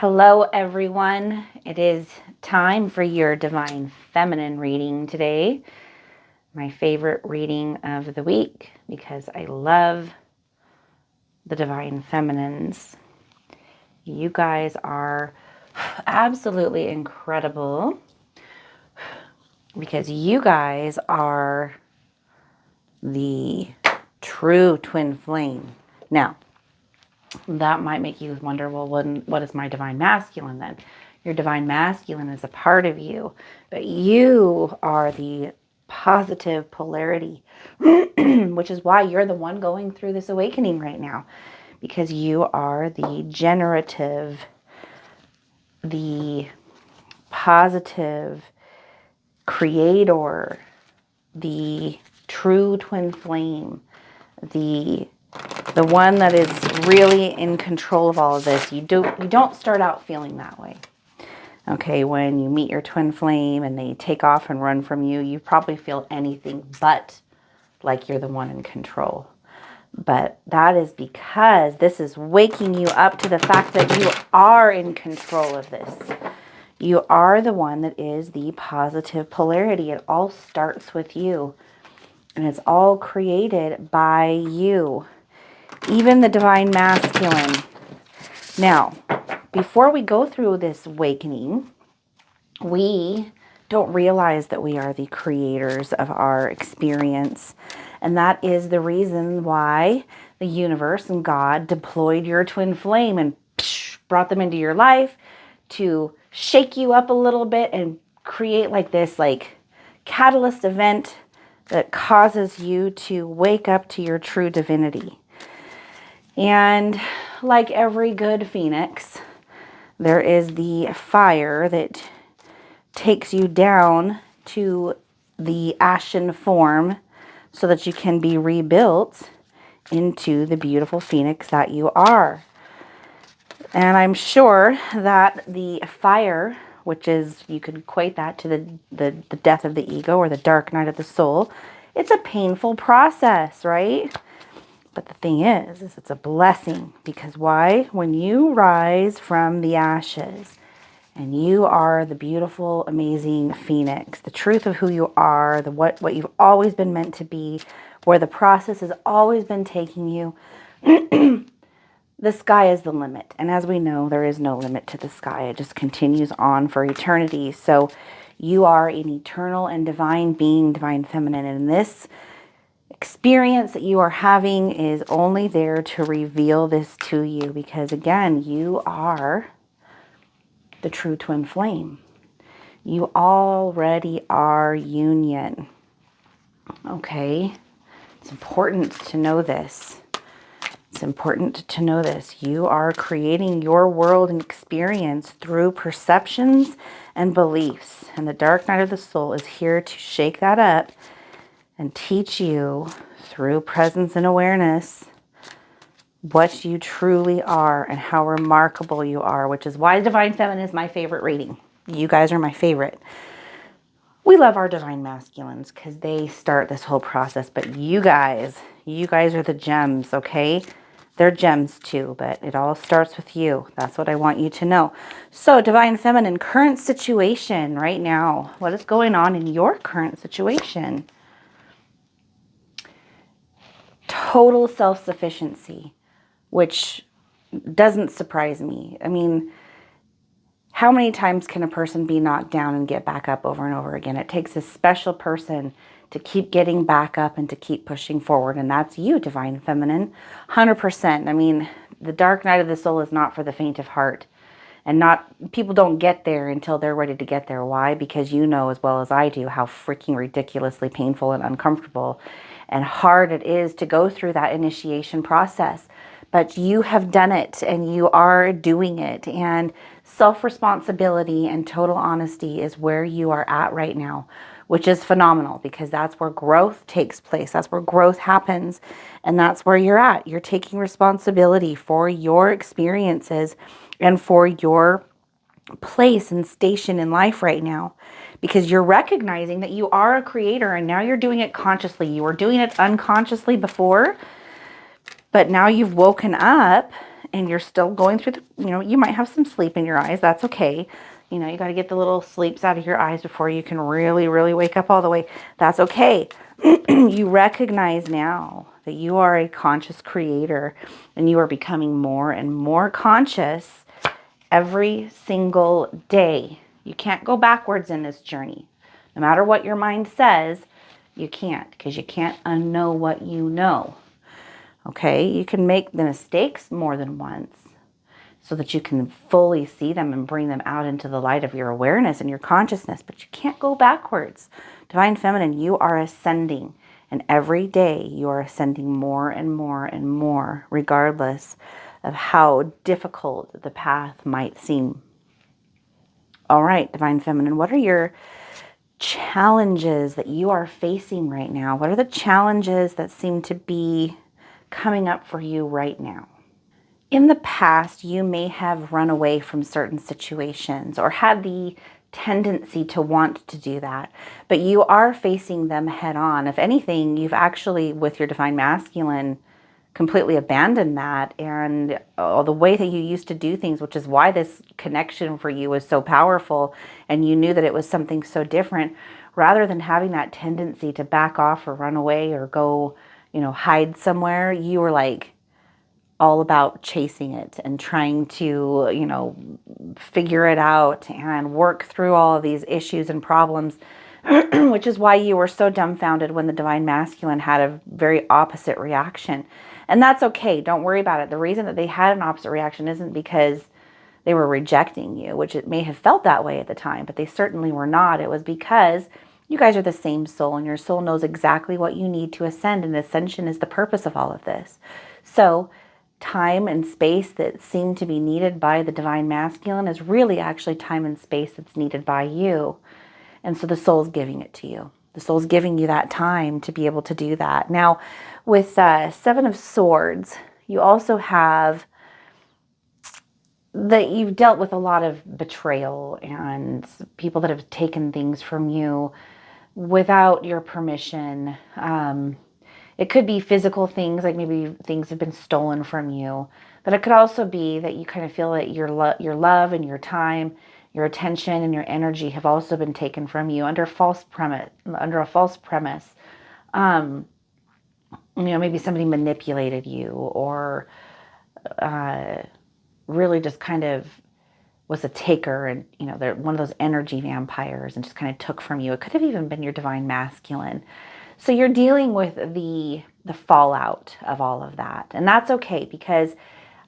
Hello, everyone. It is time for your Divine Feminine reading today. My favorite reading of the week because I love the Divine Feminines. You guys are absolutely incredible because you guys are the true twin flame. Now, that might make you wonder, well, what is my divine masculine then? Your divine masculine is a part of you, but you are the positive polarity, which is why you're the one going through this awakening right now, because you are the generative, the positive creator, the true twin flame, the one that is really in control of all of this. You don't start out feeling that way. Okay, when you meet your twin flame and they take off and run from you, you probably feel anything but like you're the one in control. But that is because this is waking you up to the fact that you are in control of this. You are the one that is the positive polarity. It all starts with you. And it's all created by you. Even the divine masculine. Now, before we go through this awakening, we don't realize that we are the creators of our experience. And that is the reason why the universe and God deployed your twin flame and brought them into your life to shake you up a little bit and create this catalyst event that causes you to wake up to your true divinity. And like every good phoenix, there is the fire that takes you down to the ashen form so that you can be rebuilt into the beautiful phoenix that you are. And I'm sure that the fire, which is, you could equate that to the death of the ego or the dark night of the soul, it's a painful process, right? But the thing is it's a blessing, because why? When you rise from the ashes and you are the beautiful, amazing phoenix, the truth of who you are, what you've always been meant to be, where the process has always been taking you, the sky is the limit. And as we know, there is no limit to the sky. It just continues on for eternity. So you are an eternal and divine being, divine feminine. And this experience that you are having is only there to reveal this to you, because again, you are the true twin flame. You already are union. Okay? It's important to know this. It's important to know this. You are creating your world and experience through perceptions and beliefs. And the dark night of the soul is here to shake that up and teach you through presence and awareness what you truly are and how remarkable you are, which is why Divine Feminine is my favorite reading. You guys are my favorite. We love our Divine Masculines because they start this whole process, but you guys are the gems, okay? They're gems too, but it all starts with you. That's what I want you to know. So, Divine Feminine, current situation right now. What is going on in your current situation? Total self-sufficiency, which doesn't surprise me. I mean, how many times can a person be knocked down and get back up over and over again? It takes a special person to keep getting back up and to keep pushing forward. And that's you, Divine Feminine, 100%. I mean, the dark night of the soul is not for the faint of heart. And people don't get there until they're ready to get there. Why? Because you know as well as I do how freaking ridiculously painful and uncomfortable and hard it is to go through that initiation process. But you have done it and you are doing it. And self-responsibility and total honesty is where you are at right now, which is phenomenal, because that's where growth takes place. That's where growth happens. And that's where you're at. You're taking responsibility for your experiences and for your place and station in life right now, because you're recognizing that you are a creator, and now you're doing it consciously. You were doing it unconsciously before, but now you've woken up and you're still going through the, you might have some sleep in your eyes. That's okay. You got to get the little sleeps out of your eyes before you can really, really wake up all the way. That's okay. You recognize now that you are a conscious creator and you are becoming more and more conscious every single day. You can't go backwards in this journey. No matter what your mind says, you can't, because you can't unknow what you know. Okay? You can make the mistakes more than once so that you can fully see them and bring them out into the light of your awareness and your consciousness, but you can't go backwards. Divine Feminine, you are ascending, and every day you are ascending more and more and more, regardless of how difficult the path might seem. All right, Divine Feminine, what are your challenges that you are facing right now? What are the challenges that seem to be coming up for you right now? In the past, you may have run away from certain situations or had the tendency to want to do that, but you are facing them head on. If anything, you've actually, with your Divine Masculine, completely abandoned that and the way that you used to do things, which is why this connection for you was so powerful, and you knew that it was something so different. Rather than having that tendency to back off or run away or go, hide somewhere, you were like all about chasing it and trying to, figure it out and work through all of these issues and problems, which is why you were so dumbfounded when the Divine Masculine had a very opposite reaction. And that's okay. Don't worry about it. The reason that they had an opposite reaction isn't because they were rejecting you, which it may have felt that way at the time, but they certainly were not. It was because you guys are the same soul, and your soul knows exactly what you need to ascend, and ascension is the purpose of all of this. So time and space that seem to be needed by the Divine Masculine is really actually time and space that's needed by you. And so the soul's giving it to you. The soul's giving you that time to be able to do that. Now, with Seven of Swords, you also have that you've dealt with a lot of betrayal and people that have taken things from you without your permission. It could be physical things, like maybe things have been stolen from you, but it could also be that you kind of feel that your love and your time, your attention and your energy have also been taken from you under a false premise. Maybe somebody manipulated you or really just kind of was a taker, and they're one of those energy vampires and just kind of took from you. It could have even been your Divine Masculine. So you're dealing with the fallout of all of that. And that's okay, because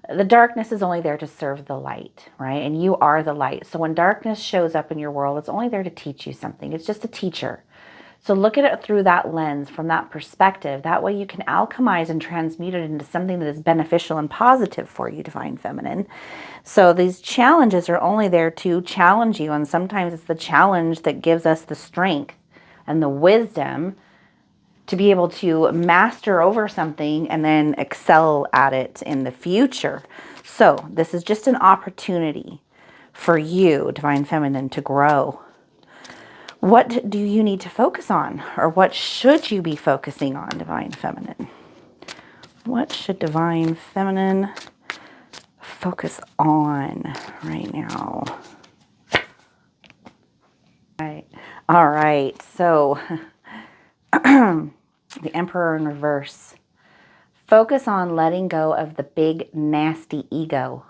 the darkness is only there to serve the light, right? And you are the light. So when darkness shows up in your world, it's only there to teach you something. It's just a teacher. So look at it through that lens, from that perspective. That way you can alchemize and transmute it into something that is beneficial and positive for you, Divine Feminine. So these challenges are only there to challenge you. And sometimes it's the challenge that gives us the strength and the wisdom to be able to master over something and then excel at it in the future. So this is just an opportunity for you, Divine Feminine, to grow. What do you need to focus on? Or what should you be focusing on, Divine Feminine? What should Divine Feminine focus on right now? All right. So the Emperor in reverse. Focus on letting go of the big, nasty ego.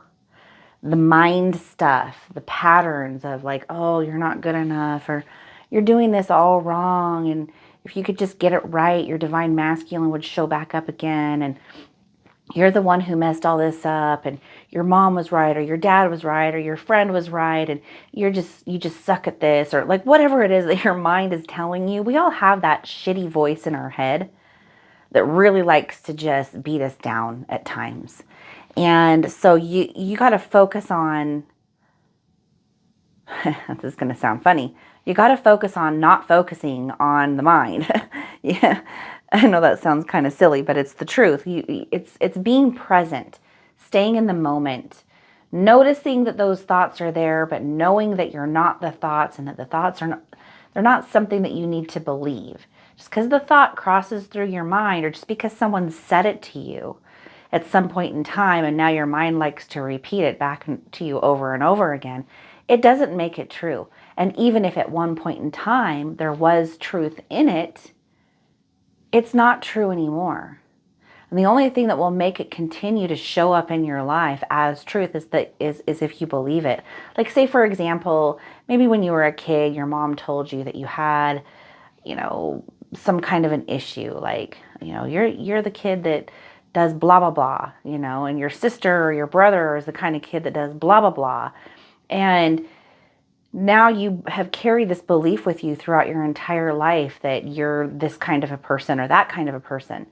The mind stuff, the patterns of like, oh, you're not good enough, or you're doing this all wrong. And if you could just get it right, your Divine Masculine would show back up again. And you're the one who messed all this up, and your mom was right, or your dad was right, or your friend was right, and you just suck at this, or like whatever it is that your mind is telling you. We all have that shitty voice in our head that really likes to just beat us down at times. And so you got to focus on, this is going to sound funny, you got to focus on not focusing on the mind. Yeah, I know that sounds kind of silly, but it's the truth. It's being present, staying in the moment, noticing that those thoughts are there, but knowing that you're not the thoughts, and that the thoughts are not, they're not something that you need to believe. Just because the thought crosses through your mind, or just because someone said it to you, at some point in time, and now your mind likes to repeat it back to you over and over again, it doesn't make it true. And even if at one point in time there was truth in it, it's not true anymore. And the only thing that will make it continue to show up in your life as truth is if you believe it. Like, say, for example, maybe when you were a kid, your mom told you that you had, some kind of an issue. Like, you're the kid that does blah, blah, blah, and your sister or your brother is the kind of kid that does blah, blah, blah. And now you have carried this belief with you throughout your entire life that you're this kind of a person or that kind of a person.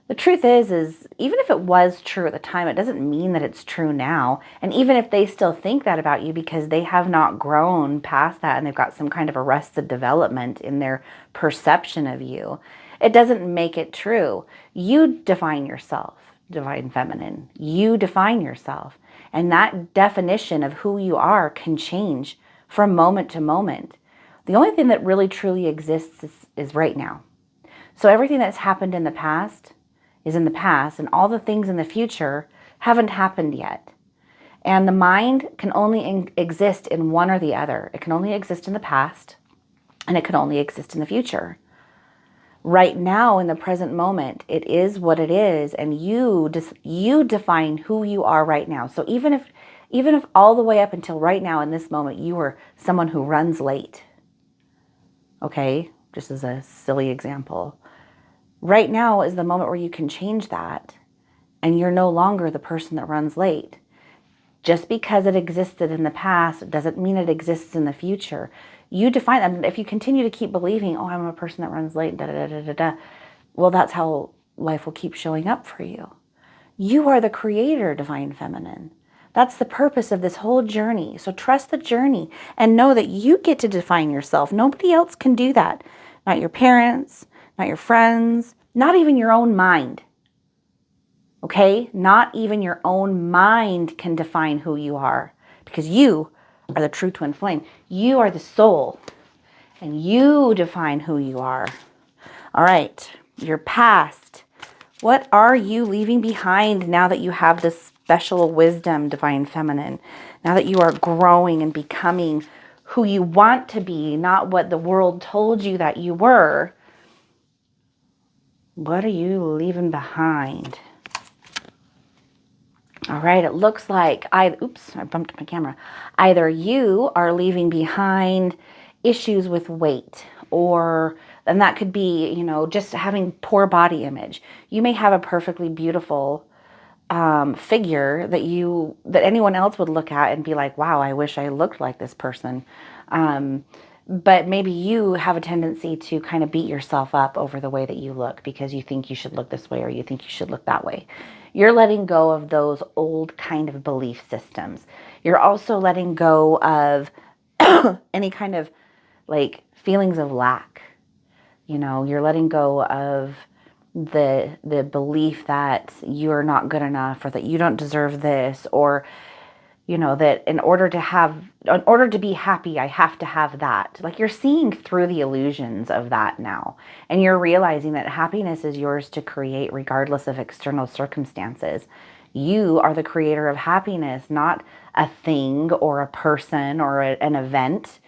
The truth is even if it was true at the time, it doesn't mean that it's true now. And even if they still think that about you because they have not grown past that and they've got some kind of arrested development in their perception of you, it doesn't make it true. You define yourself, divine feminine. You define yourself. And that definition of who you are can change from moment to moment. The only thing that really truly exists is right now. So everything that's happened in the past is in the past, and all the things in the future haven't happened yet. And the mind can only exist in one or the other. It can only exist in the past, and it can only exist in the future. Right now, in the present moment, it is what it is, and you define who you are right now. So even if all the way up until right now in this moment, you were someone who runs late, okay, just as a silly example, right now is the moment where you can change that, and you're no longer the person that runs late. Just because it existed in the past doesn't mean it exists in the future. You define that. And if you continue to keep believing, oh, I'm a person that runs late, da da da da da, well, that's how life will keep showing up for you. You are the creator, divine feminine. That's the purpose of this whole journey. So trust the journey and know that you get to define yourself. Nobody else can do that. Not your parents, not your friends, not even your own mind. Okay? Not even your own mind can define who you are, because you are the true twin flame. You are the soul, and you define who you are. All right, your past. What are you leaving behind now that you have this special wisdom, divine feminine? Now that you are growing and becoming who you want to be, not what the world told you that you were. What are you leaving behind? All right, it looks like oops, I bumped my camera. Either you are leaving behind issues with weight, and that could be, just having poor body image. You may have a perfectly beautiful figure that anyone else would look at and be like, wow, I wish I looked like this person. But maybe you have a tendency to kind of beat yourself up over the way that you look because you think you should look this way or you think you should look that way. You're letting go of those old kind of belief systems. You're also letting go of any kind of like feelings of lack. You're letting go of the belief that you're not good enough or that you don't deserve this, or that in order to be happy, I have to have that. Like, you're seeing through the illusions of that now. And you're realizing that happiness is yours to create regardless of external circumstances. You are the creator of happiness, not a thing or a person or an event.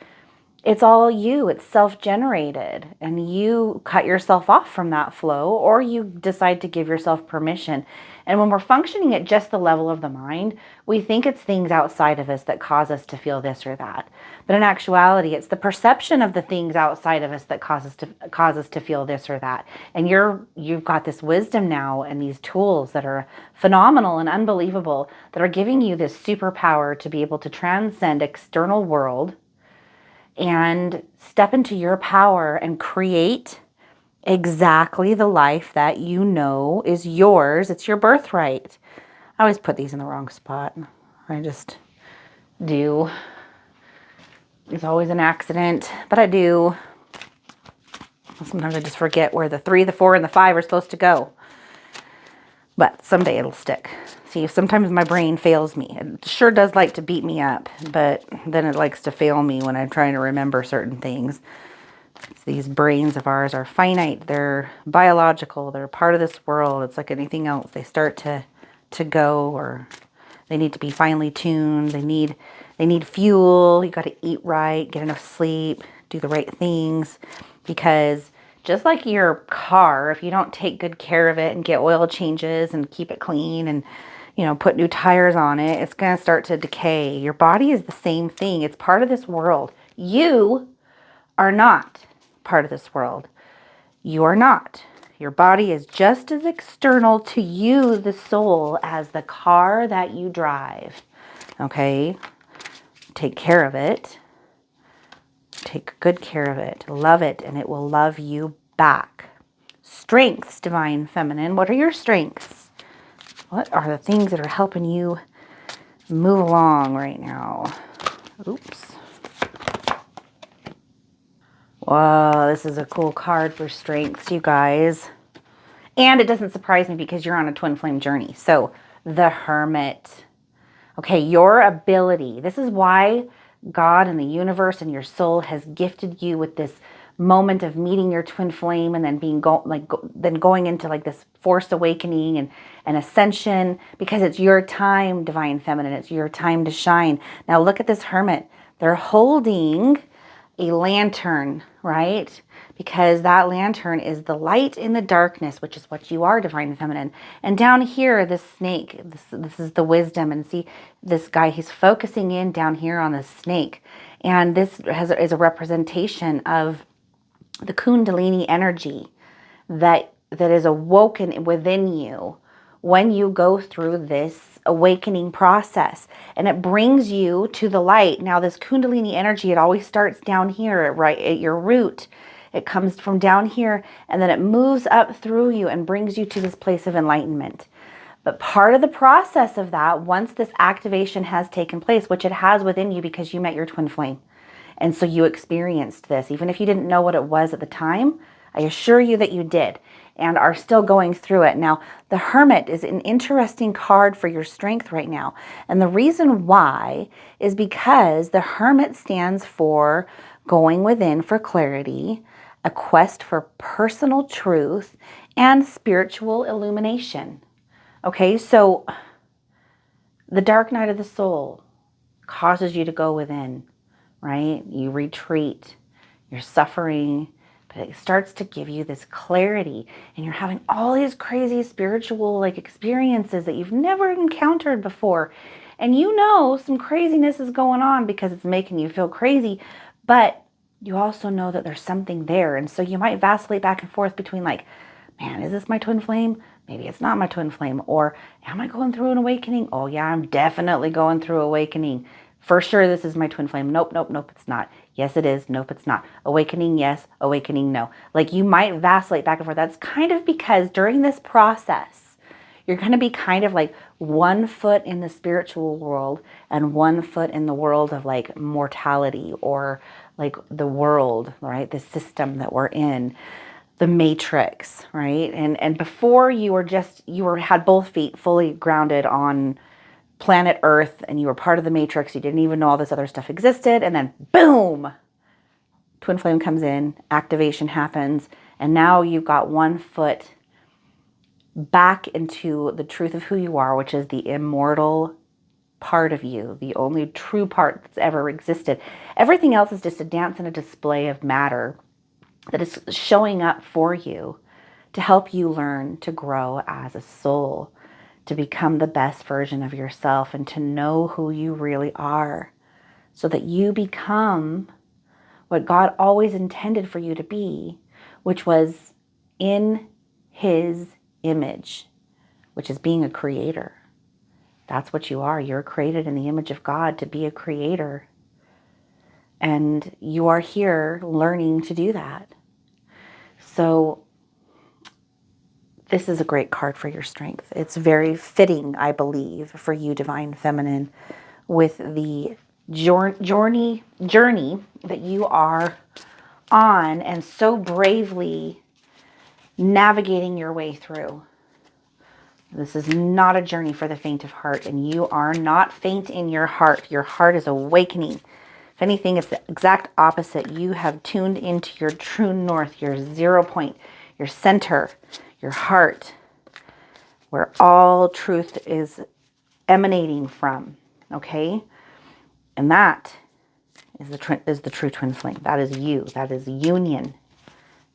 It's all you. It's self-generated. And you cut yourself off from that flow, or you decide to give yourself permission. And when we're functioning at just the level of the mind, we think it's things outside of us that cause us to feel this or that. But in actuality, it's the perception of the things outside of us that cause us to feel this or that. And you've got this wisdom now and these tools that are phenomenal and unbelievable that are giving you this superpower to be able to transcend external world and step into your power and create exactly the life that you know is yours. It's your birthright. I always put these in the wrong spot. I just do. It's always an accident, but I do. Sometimes I just forget where the 3, the 4, and the 5 are supposed to go. But someday it'll stick. See, sometimes my brain fails me. It sure does like to beat me up, but then it likes to fail me when I'm trying to remember certain things. These brains of ours are finite. They're biological. They're part of this world. It's like anything else. They start to to go, or they need to be finely tuned. They need fuel. You got to eat right, get enough sleep, do the right things, because just like your car, if you don't take good care of it and get oil changes and keep it clean and, you know, put new tires on it, it's going to start to decay. Your body is the same thing. It's part of this world. You are not part of this world. You are not. Your body is just as external to you, the soul, as the car that you drive. Okay? Take care of it. Take good care of it. Love it, and it will love you back. Strengths, Divine Feminine. What are your strengths? What are the things that are helping you move along right now? Oops. Wow, this is a cool card for strengths, you guys. And it doesn't surprise me because you're on a twin flame journey. So, the Hermit. Okay, your ability. This is why God and the universe and your soul has gifted you with this moment of meeting your twin flame and then then going into like this forced awakening and ascension, because it's your time, Divine Feminine. It's your time to shine. Now look at this Hermit. They're holding a lantern, right? Because that lantern is the light in the darkness, which is what you are, Divine Feminine. And down here, this snake, this is the wisdom. And see, this guy, he's focusing in down here on the snake. And this is a representation of the Kundalini energy that is awoken within you when you go through this awakening process, and it brings you to the light. Now this Kundalini energy, it always starts down here, right at your root. It comes from down here, and then it moves up through you and brings you to this place of enlightenment. But part of the process of that, once this activation has taken place, which it has within you because you met your twin flame, and so you experienced this, even if you didn't know what it was at the time, I assure you that you did and are still going through it. Now, the Hermit is an interesting card for your strength right now. And the reason why is because the Hermit stands for going within for clarity, a quest for personal truth, and spiritual illumination. Okay, so the dark night of the soul causes you to go within, right? You retreat, you're suffering, but it starts to give you this clarity, and you're having all these crazy spiritual like experiences that you've never encountered before. And you know some craziness is going on because it's making you feel crazy, but you also know that there's something there. And so you might vacillate back and forth between like, man, is this my twin flame? Maybe it's not my twin flame. Or am I going through an awakening? Oh yeah, I'm definitely going through awakening. For sure, this is my twin flame. Nope, nope, nope, it's not. Yes, it is. Nope, it's not. Awakening, yes. Awakening, no. Like you might vacillate back and forth. That's kind of because during this process, you're going to be kind of like 1 foot in the spiritual world and 1 foot in the world of like mortality, or like the world, right? The system that we're in, the matrix, right? And before you had both feet fully grounded on planet Earth, and you were part of the matrix. You didn't even know all this other stuff existed. And then boom, twin flame comes in, activation happens. And now you've got 1 foot back into the truth of who you are, which is the immortal part of you, the only true part that's ever existed. Everything else is just a dance and a display of matter that is showing up for you to help you learn to grow as a soul, to become the best version of yourself, and to know who you really are, so that you become what God always intended for you to be, which was in His image, which is being a creator. That's what you are. You're created in the image of God to be a creator. And you are here learning to do that. So this is a great card for your strength. It's very fitting, I believe, for you, Divine Feminine, with the journey that you are on and so bravely navigating your way through. This is not a journey for the faint of heart, and you are not faint in your heart. Your heart is awakening. If anything, it's the exact opposite. You have tuned into your true north, your 0 point, your center, your heart. where all truth is emanating from, okay? And that is the true twin flame. That is you. That is union,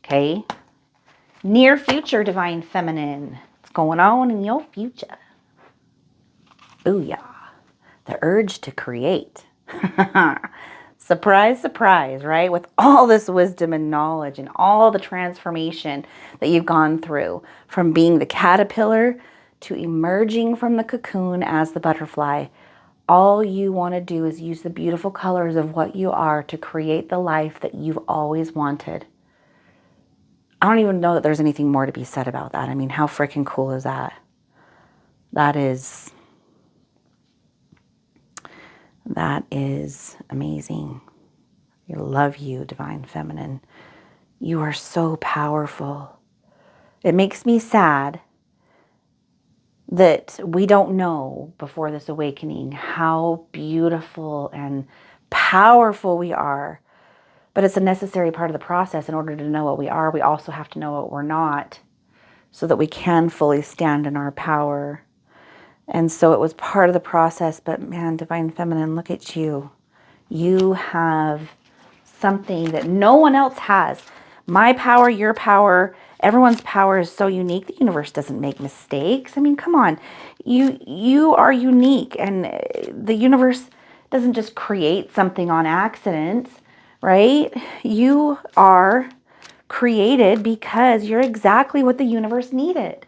okay? Near future divine feminine. What's going on in your future? Booyah. The urge to create. Surprise, surprise, right? With all this wisdom and knowledge and all the transformation that you've gone through, from being the caterpillar to emerging from the cocoon as the butterfly, all you want to do is use the beautiful colors of what you are to create the life that you've always wanted. I don't even know that there's anything more to be said about that. I mean, how freaking cool is that? That is amazing. I love you, divine feminine. You are so powerful. It makes me sad that we don't know before this awakening how beautiful and powerful we are. But it's a necessary part of the process. In order to know what we are, we also have to know what we're not, so that we can fully stand in our power. And so it was part of the process. But man, divine feminine, look at you. You have something that no one else has. My power, your power, everyone's power is so unique. The universe doesn't make mistakes. I mean, come on. You are unique, and the universe doesn't just create something on accident, right? You are created because you're exactly what the universe needed.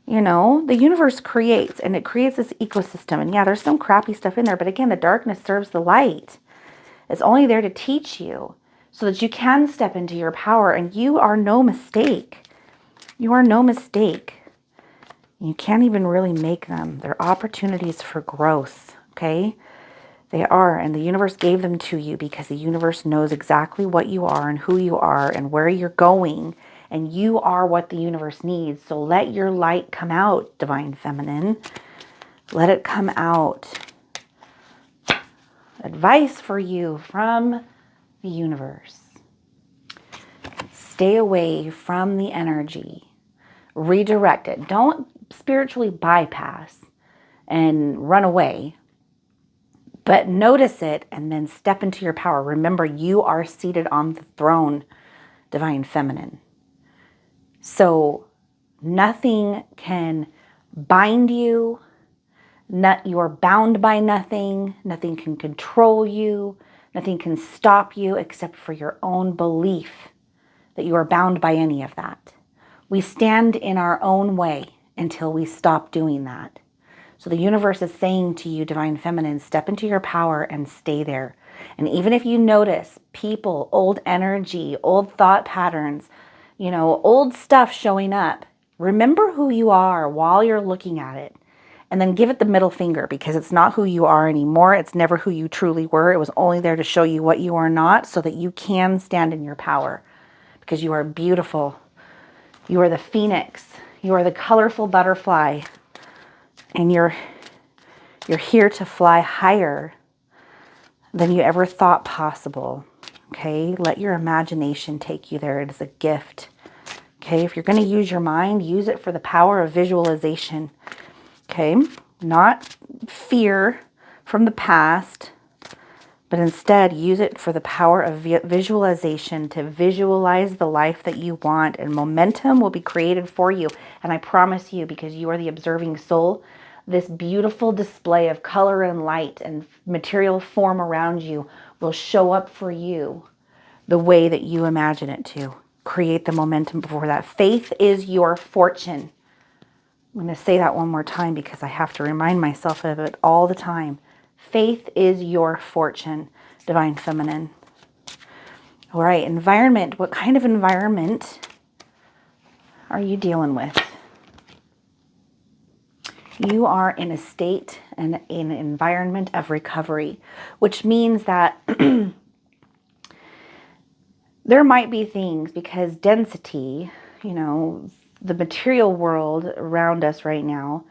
You know, the universe creates, and it creates this ecosystem. And yeah, there's some crappy stuff in there, but again, the darkness serves the light. It's only there to teach you so that you can step into your power, and you are no mistake. You are no mistake. You can't even really make them. They're opportunities for growth, okay? They are, and the universe gave them to you because the universe knows exactly what you are and who you are and where you're going, and you are what the universe needs. So let your light come out, divine feminine. Let it come out. Advice for you from the universe. Stay away from the energy. Redirect it. Don't spiritually bypass and run away, but notice it and then step into your power. Remember, you are seated on the throne, divine feminine. So nothing can bind you. You are bound by nothing. Nothing can control you. Nothing can stop you except for your own belief that you are bound by any of that. We stand in our own way until we stop doing that. So the universe is saying to you, divine feminine, step into your power and stay there. And even if you notice people, old energy, old thought patterns, old stuff showing up, remember who you are while you're looking at it. And then give it the middle finger, because it's not who you are anymore. It's never who you truly were. It was only there to show you what you are not, so that you can stand in your power. Because you are beautiful. You are the phoenix. You are the colorful butterfly. And you're here to fly higher than you ever thought possible. Okay? Let your imagination take you there. It is a gift. Okay? If you're going to use your mind, use it for the power of visualization. Okay? Not fear from the past, but instead use it for the power of visualization, to visualize the life that you want, and momentum will be created for you. And I promise you, because you are the observing soul, this beautiful display of color and light and material form around you will show up for you the way that you imagine it to. Create the momentum before that. Faith is your fortune. I'm going to say that one more time because I have to remind myself of it all the time. Faith is your fortune, divine feminine. All right, environment. What kind of environment are you dealing with? You are in a state and in an environment of recovery, which means that there might be things, because density, the material world around us right now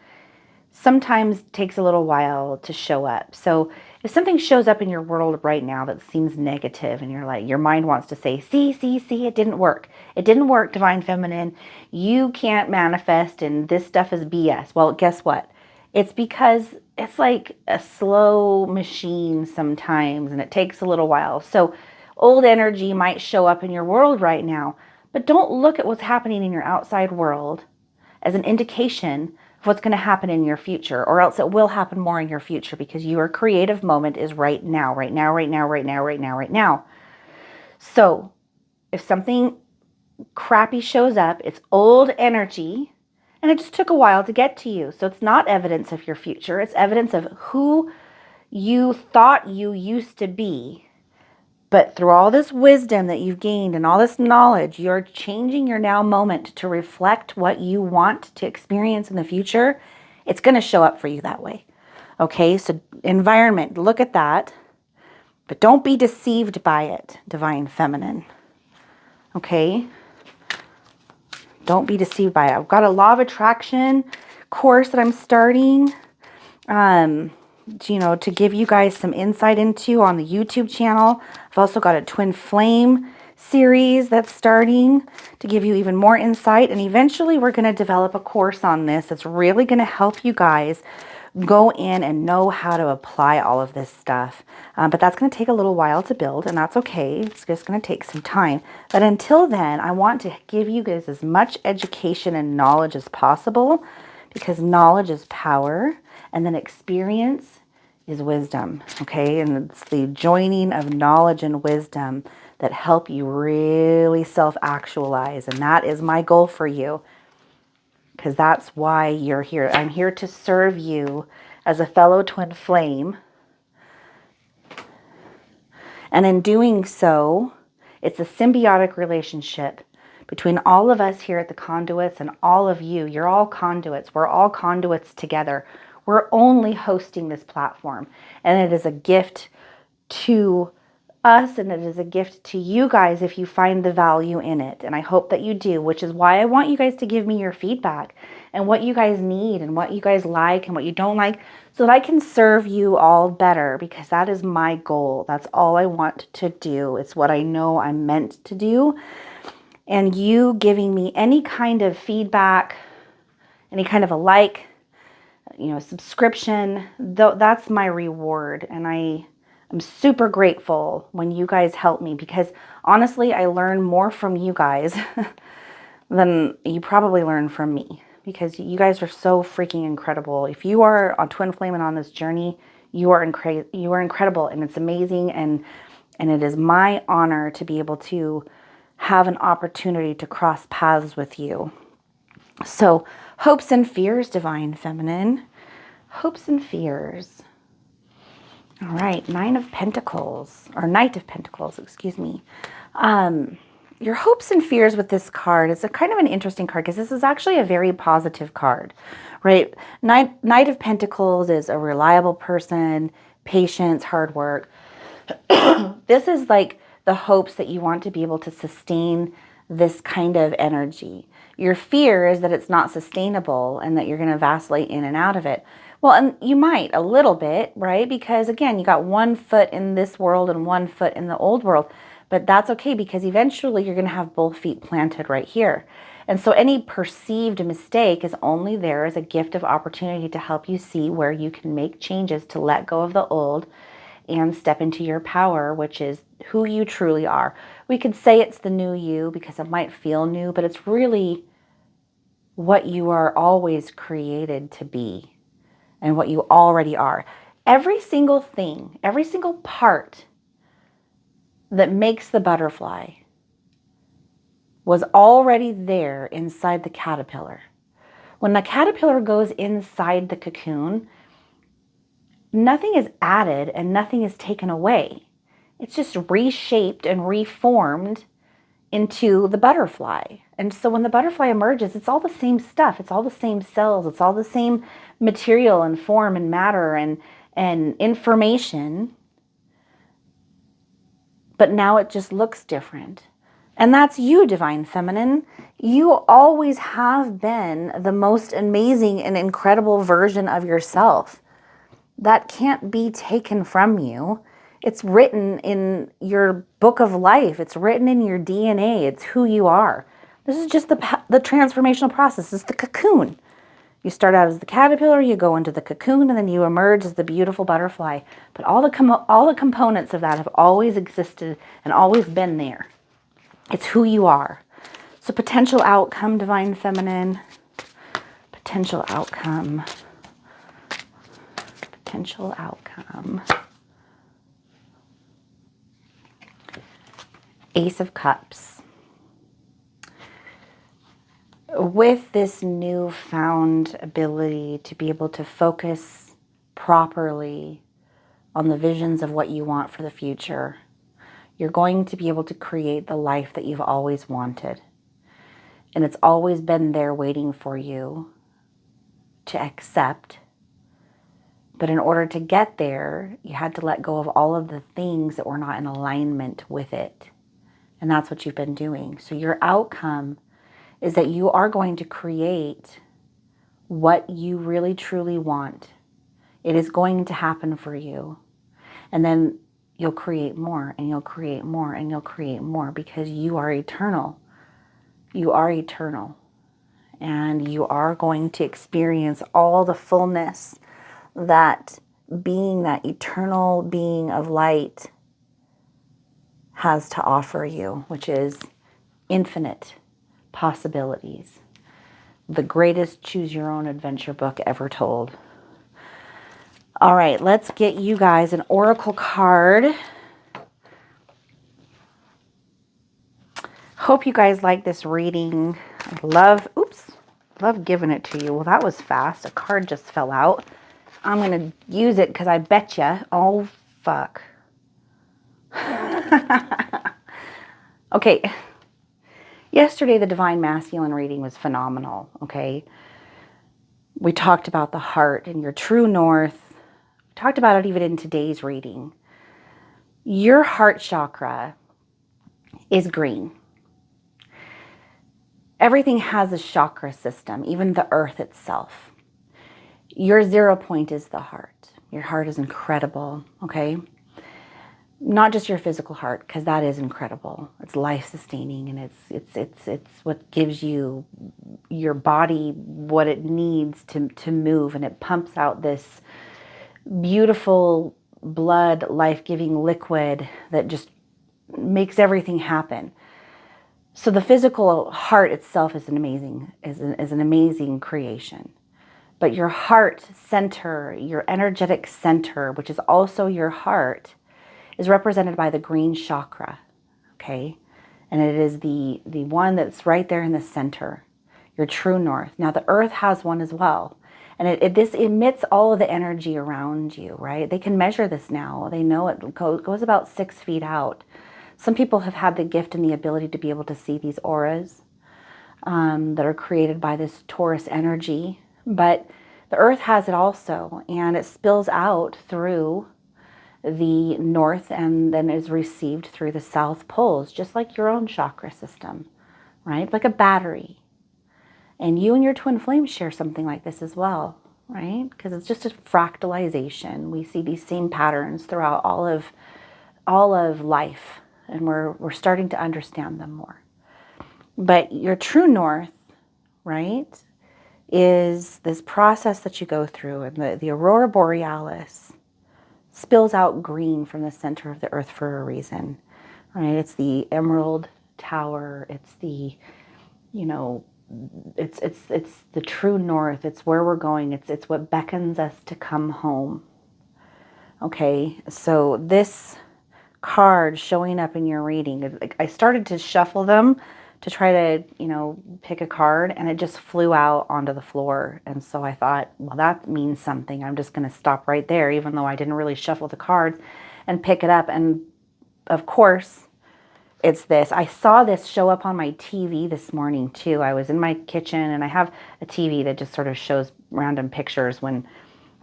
sometimes takes a little while to show up. So if something shows up in your world right now that seems negative and you're like, your mind wants to say, see, it didn't work. It didn't work, Divine Feminine. You can't manifest and this stuff is BS. Well, guess what? It's because it's like a slow machine sometimes and it takes a little while. So old energy might show up in your world right now, but don't look at what's happening in your outside world as an indication of what's going to happen in your future, or else it will happen more in your future, because your creative moment is right now, right now, right now, right now, right now, right now. So if something crappy shows up, it's old energy, and it just took a while to get to you. So it's not evidence of your future. It's evidence of who you thought you used to be. But through all this wisdom that you've gained and all this knowledge, you're changing your now moment to reflect what you want to experience in the future. It's going to show up for you that way. Okay, so environment, look at that. But don't be deceived by it, Divine Feminine. Okay? Don't be deceived by it. I've got a law of attraction course that I'm starting. To give you guys some insight into on the YouTube channel. I've also got a twin flame series that's starting to give you even more insight. And eventually we're going to develop a course on this that's really going to help you guys go in and know how to apply all of this stuff. But that's going to take a little while to build, and that's okay. It's just going to take some time. But until then, I want to give you guys as much education and knowledge as possible, because knowledge is power, and then experience is wisdom, okay? And it's the joining of knowledge and wisdom that help you really self-actualize. And that is my goal for you, because that's why you're here. I'm here to serve you as a fellow twin flame. And in doing so, it's a symbiotic relationship between all of us here at the Conduits and all of you. You're all conduits. We're all conduits together. We're only hosting this platform, and it is a gift to us, and it is a gift to you guys if you find the value in it. And I hope that you do, which is why I want you guys to give me your feedback and what you guys need and what you guys like and what you don't like, so that I can serve you all better, because that is my goal. That's all I want to do. It's what I know I'm meant to do. And you giving me any kind of feedback, any kind of a like, subscription, that's my reward. And I'm super grateful when you guys help me, because honestly, I learn more from you guys than you probably learn from me, because you guys are so freaking incredible. If you are on Twin Flame and on this journey, you are incredible, and it's amazing, and it is my honor to be able to have an opportunity to cross paths with you. So, hopes and fears, Divine Feminine. Hopes and fears. All right, Knight of Pentacles, excuse me. Your hopes and fears with this card is a kind of an interesting card, because this is actually a very positive card, right? Knight of Pentacles is a reliable person, patience, hard work. This is like the hopes that you want to be able to sustain this kind of energy. Your fear is that it's not sustainable and that you're going to vacillate in and out of it. Well, and you might a little bit, right? Because again, you got one foot in this world and one foot in the old world, but that's okay, because eventually you're going to have both feet planted right here. And so any perceived mistake is only there as a gift of opportunity to help you see where you can make changes to let go of the old and step into your power, which is who you truly are. We could say it's the new you because it might feel new, but it's really what you are always created to be and what you already are. Every single thing, every single part that makes the butterfly was already there inside the caterpillar. When the caterpillar goes inside the cocoon, nothing is added and nothing is taken away. It's just reshaped and reformed into the butterfly. And so when the butterfly emerges, it's all the same stuff. It's all the same cells. It's all the same material and form and matter and information. But now it just looks different. And that's you, Divine Feminine. You always have been the most amazing and incredible version of yourself. That can't be taken from you. It's written in your book of life. It's written in your DNA. It's who you are. This is just the transformational process. It's the cocoon. You start out as the caterpillar, you go into the cocoon, and then you emerge as the beautiful butterfly. But all the components of that have always existed and always been there. It's who you are. So potential outcome, Divine Feminine. Potential outcome. Potential outcome. Ace of Cups. With this newfound ability to be able to focus properly on the visions of what you want for the future, you're going to be able to create the life that you've always wanted. And it's always been there waiting for you to accept. But in order to get there, you had to let go of all of the things that were not in alignment with it. And that's what you've been doing. So your outcome is that you are going to create what you really truly want. It is going to happen for you. And then you'll create more, and you'll create more, and you'll create more, because you are eternal. You are eternal. And you are going to experience all the fullness that being, that eternal being of light, has to offer you, which is infinite possibilities. The greatest choose your own adventure book ever told. All right, let's get you guys an oracle card. Hope you guys like this reading. I love giving it to you. Well, that was fast. A card just fell out. I'm going to use it because I bet you. Oh, fuck. Okay. Yesterday, the Divine Masculine reading was phenomenal, okay? We talked about the heart and your true north. We talked about it even in today's reading. Your heart chakra is green. Everything has a chakra system, even the earth itself. Your 0 point is the heart. Your heart is incredible, okay? Not just your physical heart, because that is incredible. It's life-sustaining, and it's what gives you, your body, what it needs to move, and it pumps out this beautiful blood, life-giving liquid that just makes everything happen. So the physical heart itself is an amazing creation. But your heart center, your energetic center, which is also your heart, is represented by the green chakra, okay? And it is the one that's right there in the center, your true north. Now, the earth has one as well. And this emits all of the energy around you, right? They can measure this now. They know it goes about 6 feet out. Some people have had the gift and the ability to be able to see these auras that are created by this Taurus energy. But the earth has it also, and it spills out through the north and then is received through the south poles, just like your own chakra system, right? Like a battery. And you and your twin flame share something like this as well, right? Because it's just a fractalization. We see these same patterns throughout all of life, and we're starting to understand them more. But your true north, right, is this process that you go through, and the aurora borealis spills out green from the center of the earth for a reason, right? It's the emerald tower. It's the, it's the true north. It's where we're going. It's what beckons us to come home. Okay, so this card showing up in your reading, I started to shuffle them to try to, pick a card, and it just flew out onto the floor. And so I thought, well, that means something. I'm just going to stop right there, even though I didn't really shuffle the cards, and pick it up. And of course, it's this. I saw this show up on my TV this morning too. I was in my kitchen, and I have a TV that just sort of shows random pictures when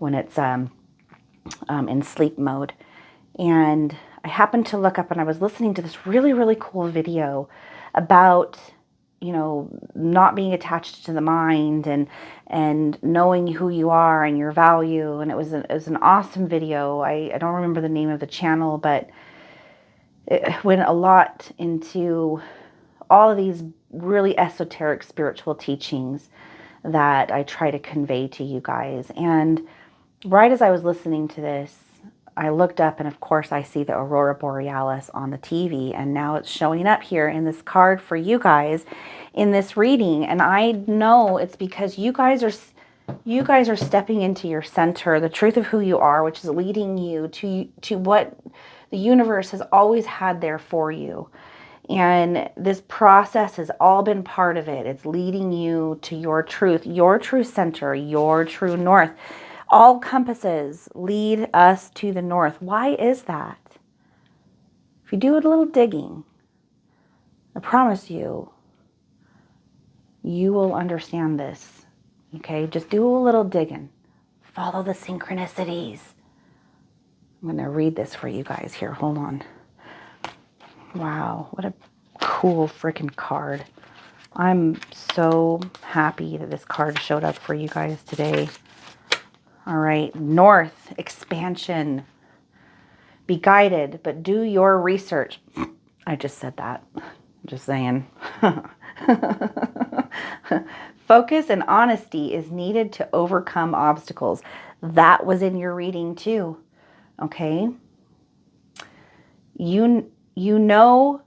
it's in sleep mode. And I happened to look up, and I was listening to this really, really cool video about, you know, not being attached to the mind and knowing who you are and your value. And it was an awesome video. I don't remember the name of the channel, but it went a lot into all of these really esoteric spiritual teachings that I try to convey to you guys. And right as I was listening to this, I looked up and of course I see the Aurora Borealis on the TV, and now it's showing up here in this card for you guys in this reading. And I know it's because you guys are stepping into your center, the truth of who you are, which is leading you to what the universe has always had there for you. And this process has all been part of it. It's leading you to your true center, your true north. All compasses lead us to the north. Why is that? If you do a little digging, I promise you, you will understand this. Okay, just do a little digging. Follow the synchronicities. I'm going to read this for you guys here. Hold on. Wow, what a cool freaking card. I'm so happy that this card showed up for you guys today. All right, north, expansion. Be guided, but do your research. I just said that. I'm just saying. Focus and honesty is needed to overcome obstacles. That was in your reading too. Okay? You know.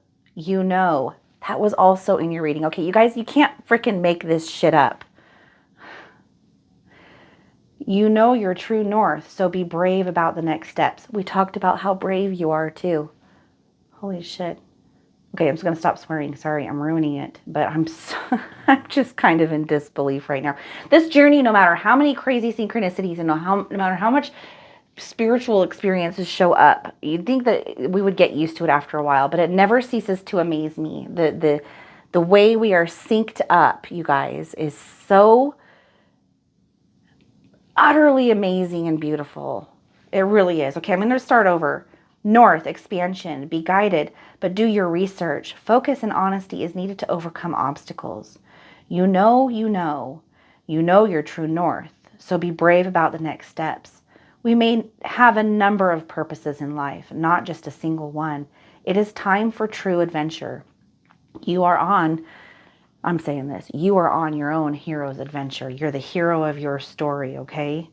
That was also in your reading. Okay, you guys, you can't freaking make this shit up. You know your true north, so be brave about the next steps. We talked about how brave you are too. Holy shit. Okay, I'm just going to stop swearing. Sorry, I'm ruining it. But I'm just kind of in disbelief right now. This journey, no matter how many crazy synchronicities and no matter how much spiritual experiences show up, you'd think that we would get used to it after a while, but it never ceases to amaze me. The way we are synced up, you guys, is so utterly amazing and beautiful. It really is. Okay, I'm going to start over. North, expansion, be guided, but do your research. Focus and honesty is needed to overcome obstacles. You know your true north, so be brave about the next steps. We may have a number of purposes in life, not just a single one. It is time for true adventure. You are on your own hero's adventure. You're the hero of your story, okay?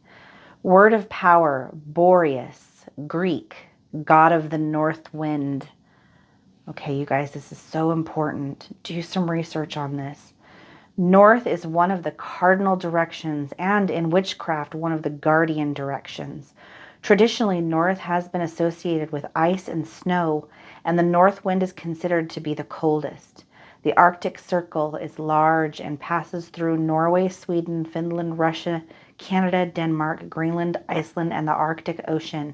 Word of power, Boreas, Greek, god of the north wind. Okay, you guys, this is so important. Do some research on this. North is one of the cardinal directions and in witchcraft, one of the guardian directions. Traditionally, north has been associated with ice and snow, and the north wind is considered to be the coldest. The Arctic Circle is large and passes through Norway, Sweden, Finland, Russia, Canada, Denmark, Greenland, Iceland, and the Arctic Ocean.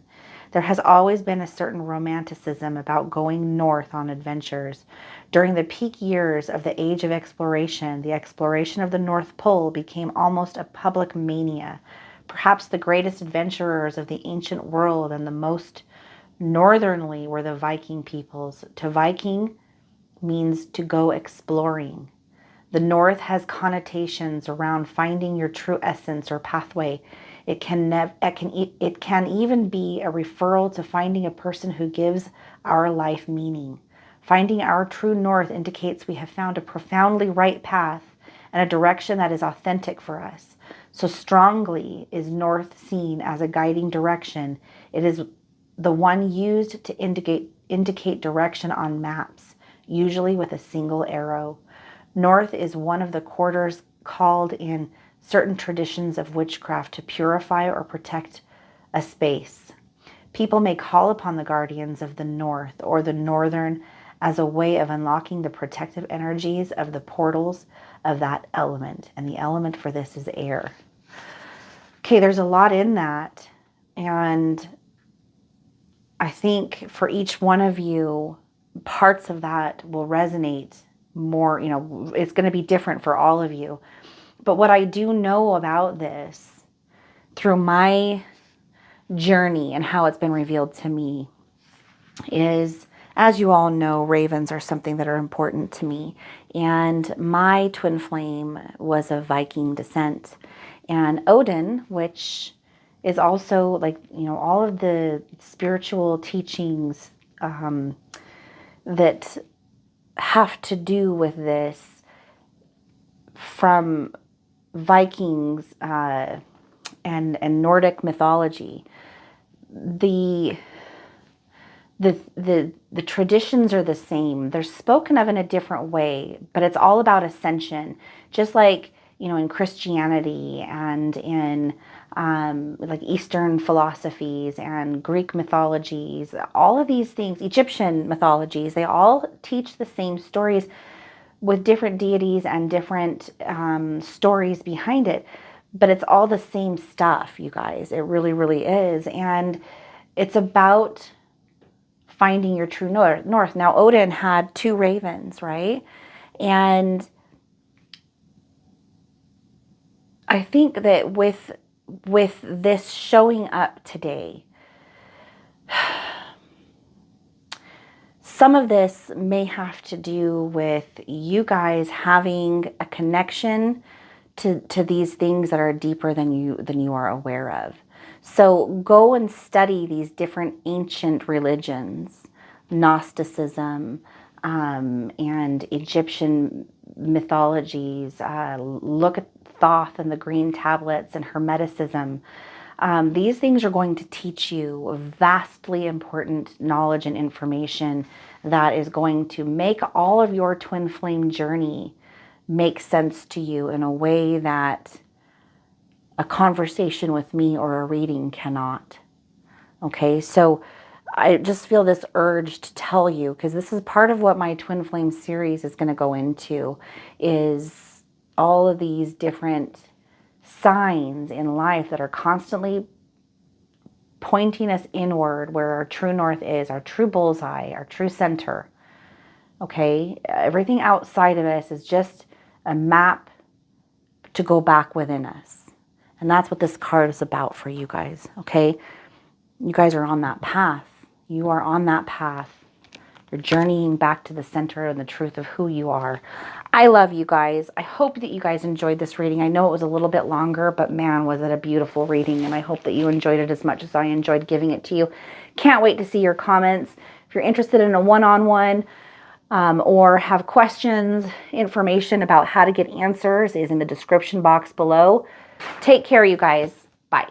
There has always been a certain romanticism about going north on adventures. During the peak years of the Age of Exploration, the exploration of the North Pole became almost a public mania. Perhaps the greatest adventurers of the ancient world and the most northernly were the Viking peoples. To Viking means to go exploring. The North has connotations around finding your true essence or pathway. It can even be a referral to finding a person who gives our life meaning. Finding our true north indicates we have found a profoundly right path and a direction that is authentic for us. So strongly is north seen as a guiding direction. It is the one used to indicate direction on maps, usually with a single arrow. North is one of the quarters called in certain traditions of witchcraft to purify or protect a space. People may call upon the guardians of the north or the northern as a way of unlocking the protective energies of the portals of that element. And the element for this is air. Okay, there's a lot in that. And I think for each one of you, parts of that will resonate more. You know, it's going to be different for all of you. But what I do know about this through my journey and how it's been revealed to me is as you all know, ravens are something that are important to me. And my twin flame was of Viking descent. And Odin, which is also like, all of the spiritual teachings that have to do with this from Vikings and Nordic mythology. The traditions are the same. They're spoken of in a different way, but it's all about ascension. Just like, in Christianity and in like Eastern philosophies and Greek mythologies, all of these things, Egyptian mythologies, they all teach the same stories with different deities and different stories behind it. But it's all the same stuff, you guys. It really, really is. And it's about finding your true north. Now, Odin had 2 ravens, right? And I think that with this showing up today, some of this may have to do with you guys having a connection to these things that are deeper than you are aware of. So go and study these different ancient religions, Gnosticism, and Egyptian mythologies. Look at Thoth and the green tablets and Hermeticism. These things are going to teach you vastly important knowledge and information that is going to make all of your twin flame journey make sense to you in a way that a conversation with me or a reading cannot. Okay, so I just feel this urge to tell you, because this is part of what my twin flame series is going to go into, is all of these different signs in life that are constantly pointing us inward, where our true north is, our true bullseye, our true center. Okay, everything outside of us is just a map to go back within us. And that's what this card is about for you guys, okay? You guys are on that path. You are on that path. You're journeying back to the center and the truth of who you are. I love you guys. I hope that you guys enjoyed this reading. I know it was a little bit longer, but man, was it a beautiful reading. And I hope that you enjoyed it as much as I enjoyed giving it to you. Can't wait to see your comments. If you're interested in a one-on-one, or have questions, information about how to get answers is in the description box below. Take care, you guys. Bye.